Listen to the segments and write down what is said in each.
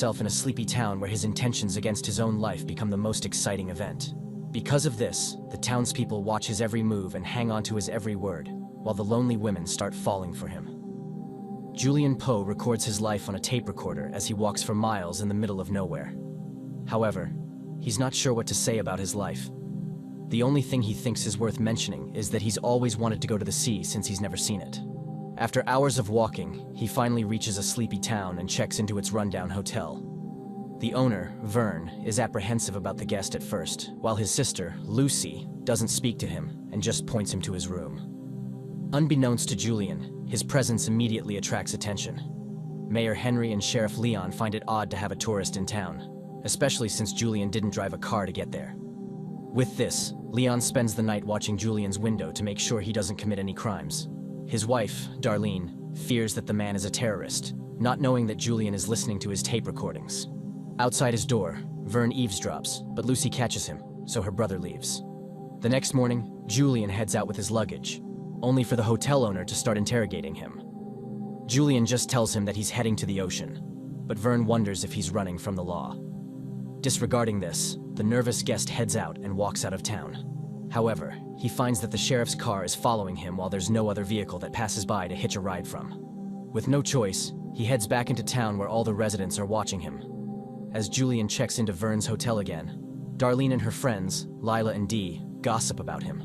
himself in a sleepy town where his intentions against his own life become the most exciting event. Because of this, the townspeople watch his every move and hang on to his every word, while the lonely women start falling for him. Julian Po records his life on a tape recorder as he walks for miles in the middle of nowhere. However, he's not sure what to say about his life. The only thing he thinks is worth mentioning is that he's always wanted to go to the sea since he's never seen it. After hours of walking, he finally reaches a sleepy town and checks into its rundown hotel. The owner, Vern, is apprehensive about the guest at first, while his sister, Lucy, doesn't speak to him and just points him to his room. Unbeknownst to Julian, his presence immediately attracts attention. Mayor Henry and Sheriff Leon find it odd to have a tourist in town, especially since Julian didn't drive a car to get there. With this, Leon spends the night watching Julian's window to make sure he doesn't commit any crimes. His wife, Darlene, fears that the man is a terrorist, not knowing that Julian is listening to his tape recordings. Outside his door, Vern eavesdrops, but Lucy catches him, so her brother leaves. The next morning, Julian heads out with his luggage, only for the hotel owner to start interrogating him. Julian just tells him that he's heading to the ocean, but Vern wonders if he's running from the law. Disregarding this, the nervous guest heads out and walks out of town. However, he finds that the sheriff's car is following him while there's no other vehicle that passes by to hitch a ride from. With no choice, he heads back into town where all the residents are watching him. As Julian checks into Vern's hotel again, Darlene and her friends, Lila and Dee, gossip about him.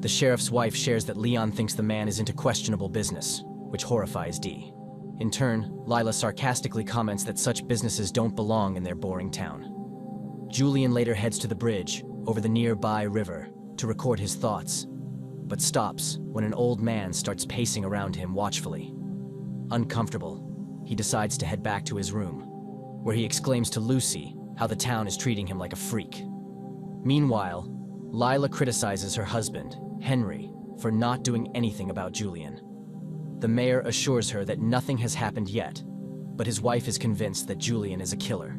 The sheriff's wife shares that Leon thinks the man is into questionable business, which horrifies Dee. In turn, Lila sarcastically comments that such businesses don't belong in their boring town. Julian later heads to the bridge, over the nearby river, to record his thoughts, but stops when an old man starts pacing around him watchfully. Uncomfortable, he decides to head back to his room, where he exclaims to Lucy how the town is treating him like a freak. Meanwhile, Lila criticizes her husband, Henry, for not doing anything about Julian. The mayor assures her that nothing has happened yet, but his wife is convinced that Julian is a killer.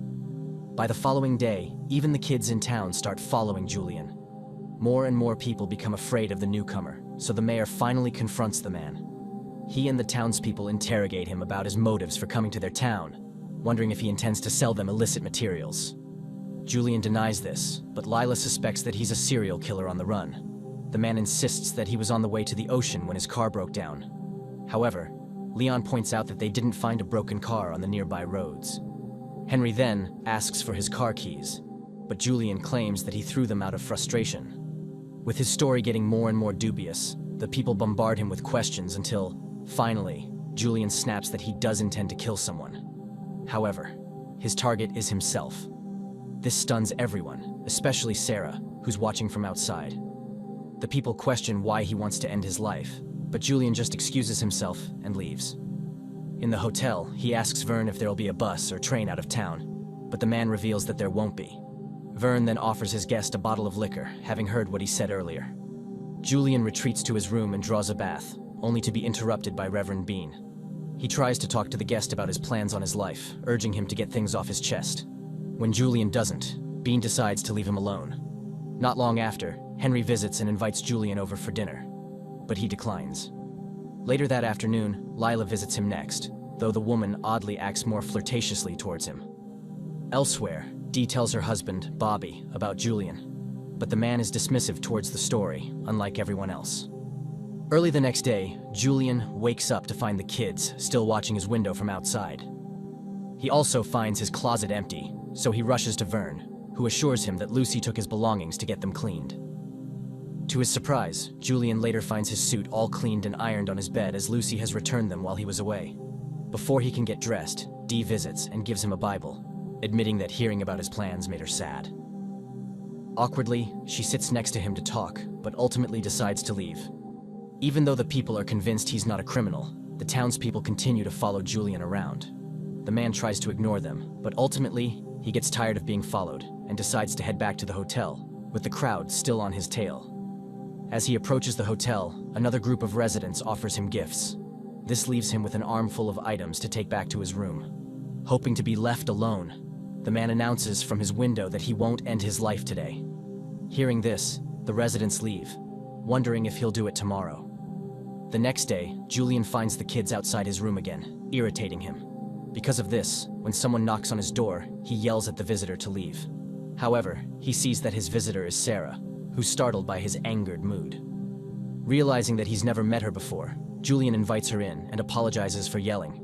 By the following day, even the kids in town start following Julian. More and more people become afraid of the newcomer, so the mayor finally confronts the man. He and the townspeople interrogate him about his motives for coming to their town, wondering if he intends to sell them illicit materials. Julian denies this, but Lila suspects that he's a serial killer on the run. The man insists that he was on the way to the ocean when his car broke down. However, Leon points out that they didn't find a broken car on the nearby roads. Henry then asks for his car keys, but Julian claims that he threw them out of frustration. With his story getting more and more dubious, the people bombard him with questions until, finally, Julian snaps that he does intend to kill someone. However, his target is himself. This stuns everyone, especially Sarah, who's watching from outside. The people question why he wants to end his life, but Julian just excuses himself and leaves. In the hotel, he asks Vern if there'll be a bus or train out of town, but the man reveals that there won't be. Vern then offers his guest a bottle of liquor, having heard what he said earlier. Julian retreats to his room and draws a bath, only to be interrupted by Reverend Bean. He tries to talk to the guest about his plans on his life, urging him to get things off his chest. When Julian doesn't, Bean decides to leave him alone. Not long after, Henry visits and invites Julian over for dinner, but he declines. Later that afternoon, Lila visits him next, though the woman oddly acts more flirtatiously towards him. Elsewhere, Dee tells her husband, Bobby, about Julian, but the man is dismissive towards the story, unlike everyone else. Early the next day, Julian wakes up to find the kids still watching his window from outside. He also finds his closet empty, so he rushes to Vern, who assures him that Lucy took his belongings to get them cleaned. To his surprise, Julian later finds his suit all cleaned and ironed on his bed as Lucy has returned them while he was away. Before he can get dressed, Dee visits and gives him a Bible, admitting that hearing about his plans made her sad. Awkwardly, she sits next to him to talk, but ultimately decides to leave. Even though the people are convinced he's not a criminal, the townspeople continue to follow Julian around. The man tries to ignore them, but ultimately, he gets tired of being followed and decides to head back to the hotel, with the crowd still on his tail. As he approaches the hotel, another group of residents offers him gifts. This leaves him with an armful of items to take back to his room. Hoping to be left alone, the man announces from his window that he won't end his life today. Hearing this, the residents leave, wondering if he'll do it tomorrow. The next day, Julian finds the kids outside his room again, irritating him. Because of this, when someone knocks on his door, he yells at the visitor to leave. However, he sees that his visitor is Sarah, who's startled by his angered mood. Realizing that he's never met her before, Julian invites her in and apologizes for yelling.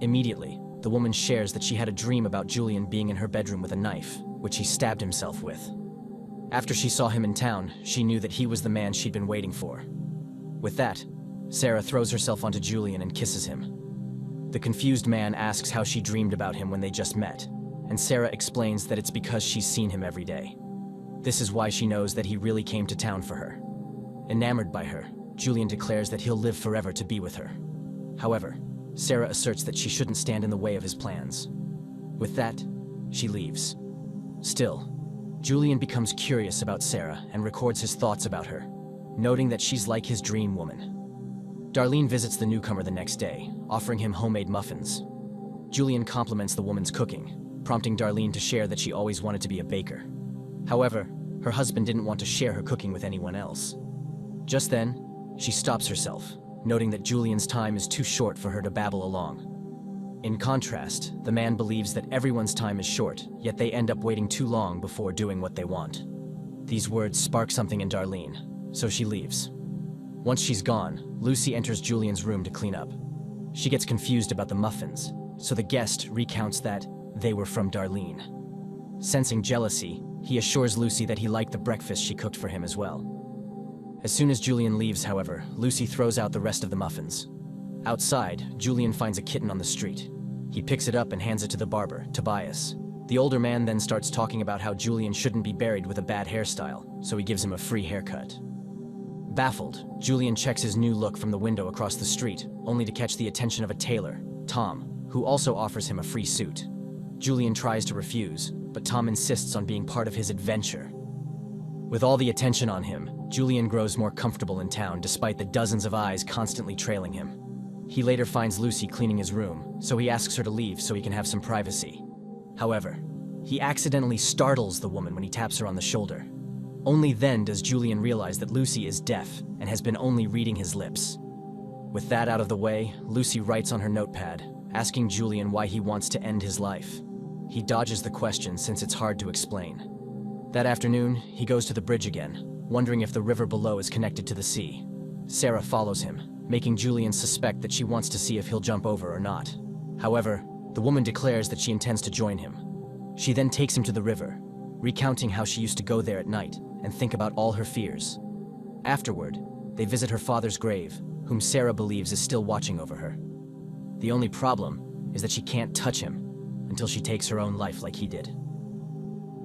Immediately, the woman shares that she had a dream about Julian being in her bedroom with a knife, which he stabbed himself with. After she saw him in town, she knew that he was the man she'd been waiting for. With that, Sarah throws herself onto Julian and kisses him. The confused man asks how she dreamed about him when they just met, and Sarah explains that it's because she's seen him every day. This is why she knows that he really came to town for her. Enamored by her, Julian declares that he'll live forever to be with her. However, Sarah asserts that she shouldn't stand in the way of his plans. With that, she leaves. Still, Julian becomes curious about Sarah and records his thoughts about her, noting that she's like his dream woman. Darlene visits the newcomer the next day, offering him homemade muffins. Julian compliments the woman's cooking, prompting Darlene to share that she always wanted to be a baker. However, her husband didn't want to share her cooking with anyone else. Just then, she stops herself, noting that Julian's time is too short for her to babble along. In contrast, the man believes that everyone's time is short, yet they end up waiting too long before doing what they want. These words spark something in Darlene, so she leaves. Once she's gone, Lucy enters Julian's room to clean up. She gets confused about the muffins, so the guest recounts that they were from Darlene. Sensing jealousy, he assures Lucy that he liked the breakfast she cooked for him as well. As soon as Julian leaves, however, Lucy throws out the rest of the muffins. Outside, Julian finds a kitten on the street. He picks it up and hands it to the barber, Tobias. The older man then starts talking about how Julian shouldn't be buried with a bad hairstyle, so he gives him a free haircut. Baffled, Julian checks his new look from the window across the street, only to catch the attention of a tailor, Tom, who also offers him a free suit. Julian tries to refuse, but Tom insists on being part of his adventure. With all the attention on him, Julian grows more comfortable in town despite the dozens of eyes constantly trailing him. He later finds Lucy cleaning his room, so he asks her to leave so he can have some privacy. However, he accidentally startles the woman when he taps her on the shoulder. Only then does Julian realize that Lucy is deaf and has been only reading his lips. With that out of the way, Lucy writes on her notepad, asking Julian why he wants to end his life. He dodges the question since it's hard to explain. That afternoon, he goes to the bridge again, wondering if the river below is connected to the sea. Sarah follows him, making Julian suspect that she wants to see if he'll jump over or not. However, the woman declares that she intends to join him. She then takes him to the river, recounting how she used to go there at night and think about all her fears. Afterward, they visit her father's grave, whom Sarah believes is still watching over her. The only problem is that she can't touch him until she takes her own life like he did.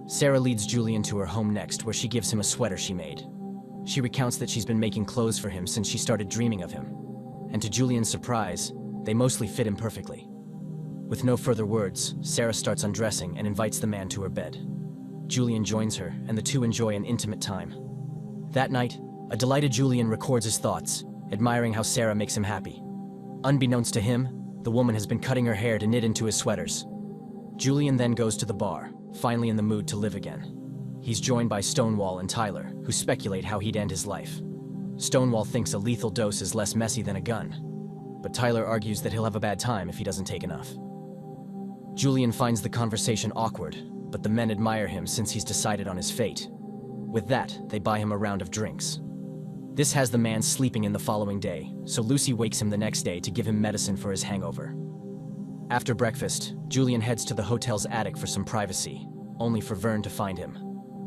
Sarah leads Julian to her home next, where she gives him a sweater she made. She recounts that she's been making clothes for him since she started dreaming of him, and to Julian's surprise, they mostly fit him perfectly. With no further words, Sarah starts undressing and invites the man to her bed. Julian joins her, and the two enjoy an intimate time. That night, a delighted Julian records his thoughts, admiring how Sarah makes him happy. Unbeknownst to him, the woman has been cutting her hair to knit into his sweaters. Julian then goes to the bar, finally in the mood to live again. He's joined by Stonewall and Tyler, who speculate how he'd end his life. Stonewall thinks a lethal dose is less messy than a gun, but Tyler argues that he'll have a bad time if he doesn't take enough. Julian finds the conversation awkward, but the men admire him since he's decided on his fate. With that, they buy him a round of drinks. This has the man sleeping in the following day, so Lucy wakes him the next day to give him medicine for his hangover. After breakfast, Julian heads to the hotel's attic for some privacy, only for Vern to find him.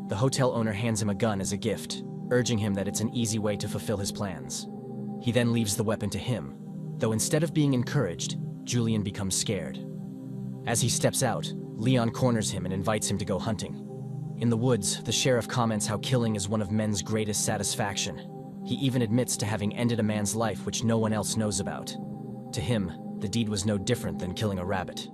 The hotel owner hands him a gun as a gift, urging him that it's an easy way to fulfill his plans. He then leaves the weapon to him, though instead of being encouraged, Julian becomes scared. As he steps out, Leon corners him and invites him to go hunting. In the woods, the sheriff comments how killing is one of men's greatest satisfaction. He even admits to having ended a man's life which no one else knows about. To him, the deed was no different than killing a rabbit.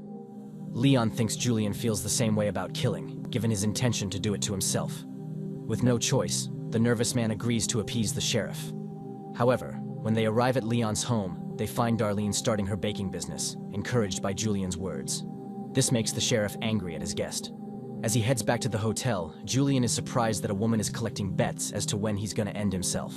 Leon thinks Julian feels the same way about killing, given his intention to do it to himself. With no choice, the nervous man agrees to appease the sheriff. However, when they arrive at Leon's home, they find Darlene starting her baking business, encouraged by Julian's words. This makes the sheriff angry at his guest. As he heads back to the hotel, Julian is surprised that a woman is collecting bets as to when he's gonna end himself.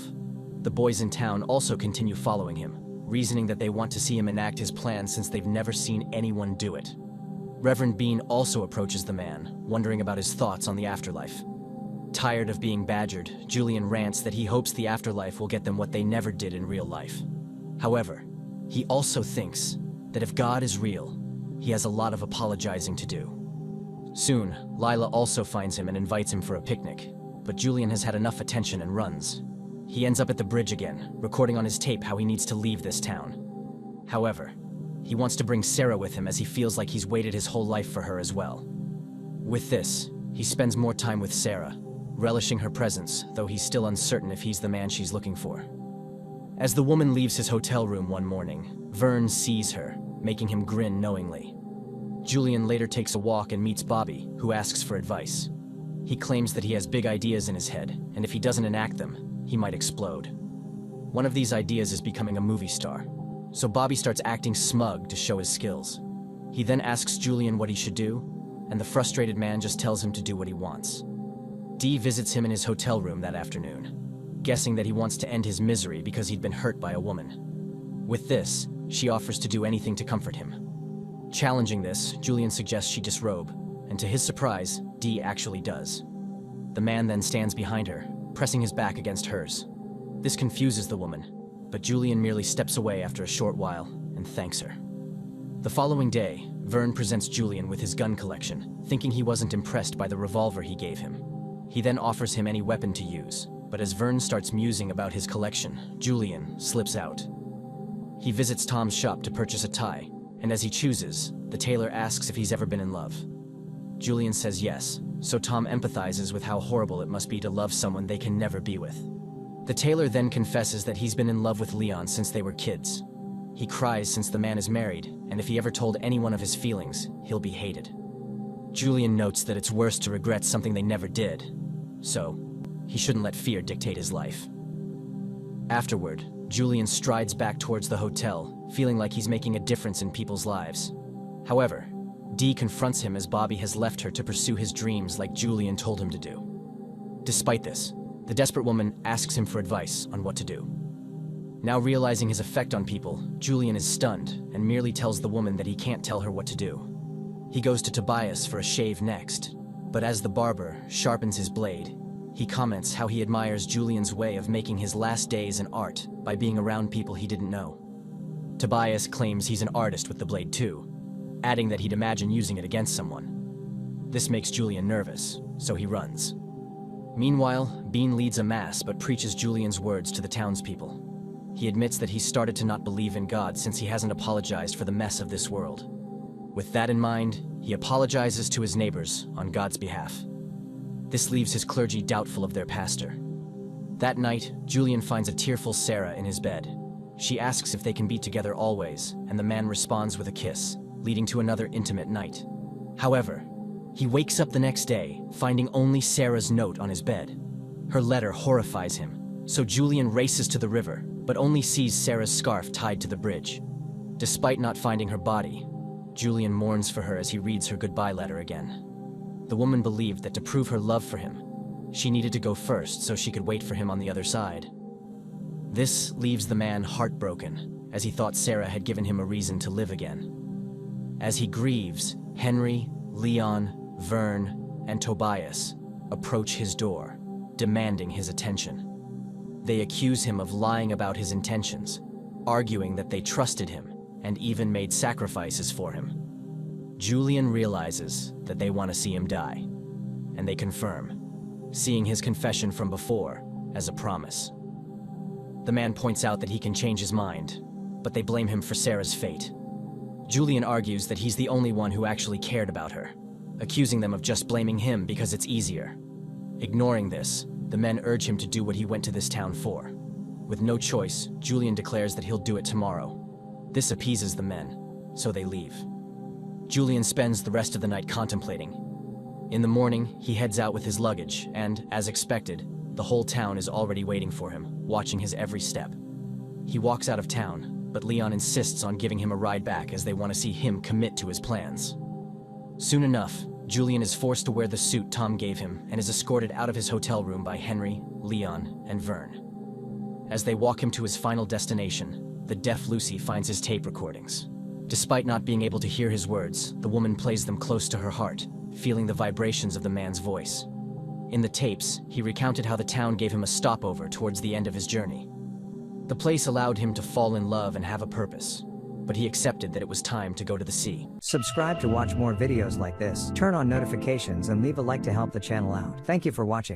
The boys in town also continue following him, reasoning that they want to see him enact his plan since they've never seen anyone do it. Reverend Bean also approaches the man, wondering about his thoughts on the afterlife. Tired of being badgered, Julian rants that he hopes the afterlife will get them what they never did in real life. However, he also thinks that if God is real, he has a lot of apologizing to do. Soon, Lila also finds him and invites him for a picnic, but Julian has had enough attention and runs. He ends up at the bridge again, recording on his tape how he needs to leave this town. However, he wants to bring Sarah with him as he feels like he's waited his whole life for her as well. With this, he spends more time with Sarah, relishing her presence, though he's still uncertain if he's the man she's looking for. As the woman leaves his hotel room one morning, Vern sees her, making him grin knowingly. Julian later takes a walk and meets Bobby, who asks for advice. He claims that he has big ideas in his head, and if he doesn't enact them, he might explode. One of these ideas is becoming a movie star, so Bobby starts acting smug to show his skills. He then asks Julian what he should do, and the frustrated man just tells him to do what he wants. Dee visits him in his hotel room that afternoon, guessing that he wants to end his misery because he'd been hurt by a woman. With this, she offers to do anything to comfort him. Challenging this, Julian suggests she disrobe, and to his surprise, Dee actually does. The man then stands behind her, pressing his back against hers. This confuses the woman, but Julian merely steps away after a short while and thanks her. The following day, Vern presents Julian with his gun collection, thinking he wasn't impressed by the revolver he gave him. He then offers him any weapon to use, but as Vern starts musing about his collection, Julian slips out. He visits Tom's shop to purchase a tie, and as he chooses, the tailor asks if he's ever been in love. Julian says yes, so Tom empathizes with how horrible it must be to love someone they can never be with. The tailor then confesses that he's been in love with Leon since they were kids. He cries since the man is married, and if he ever told anyone of his feelings, he'll be hated. Julian notes that it's worse to regret something they never did, so he shouldn't let fear dictate his life. Afterward, Julian strides back towards the hotel, feeling like he's making a difference in people's lives. However, Dee confronts him as Bobby has left her to pursue his dreams like Julian told him to do. Despite this, the desperate woman asks him for advice on what to do. Now realizing his effect on people, Julian is stunned and merely tells the woman that he can't tell her what to do. He goes to Tobias for a shave next, but as the barber sharpens his blade, he comments how he admires Julian's way of making his last days an art by being around people he didn't know. Tobias claims he's an artist with the blade too, adding that he'd imagine using it against someone. This makes Julian nervous, so he runs. Meanwhile, Bean leads a mass but preaches Julian's words to the townspeople. He admits that he's started to not believe in God since he hasn't apologized for the mess of this world. With that in mind, he apologizes to his neighbors on God's behalf. This leaves his clergy doubtful of their pastor. That night, Julian finds a tearful Sarah in his bed. She asks if they can be together always, and the man responds with a kiss, leading to another intimate night. However, he wakes up the next day, finding only Sarah's note on his bed. Her letter horrifies him, so Julian races to the river, but only sees Sarah's scarf tied to the bridge. Despite not finding her body, Julian mourns for her as he reads her goodbye letter again. The woman believed that to prove her love for him, she needed to go first so she could wait for him on the other side. This leaves the man heartbroken, as he thought Sarah had given him a reason to live again. As he grieves, Henry, Leon, Vern, and Tobias approach his door, demanding his attention. They accuse him of lying about his intentions, arguing that they trusted him and even made sacrifices for him. Julian realizes that they want to see him die, and they confirm, seeing his confession from before as a promise. The man points out that he can change his mind, but they blame him for Sarah's fate. Julian argues that he's the only one who actually cared about her, accusing them of just blaming him because it's easier. Ignoring this, the men urge him to do what he went to this town for. With no choice, Julian declares that he'll do it tomorrow. This appeases the men, so they leave. Julian spends the rest of the night contemplating. In the morning, he heads out with his luggage, and, as expected, the whole town is already waiting for him, watching his every step. He walks out of town, but Leon insists on giving him a ride back as they want to see him commit to his plans. Soon enough, Julian is forced to wear the suit Tom gave him and is escorted out of his hotel room by Henry, Leon, and Vern. As they walk him to his final destination, the deaf Lucy finds his tape recordings. Despite not being able to hear his words, the woman plays them close to her heart, feeling the vibrations of the man's voice. In the tapes, he recounted how the town gave him a stopover towards the end of his journey. The place allowed him to fall in love and have a purpose, but he accepted that it was time to go to the sea. Subscribe to watch more videos like this, turn on notifications and leave a like to help the channel out. Thank you for watching.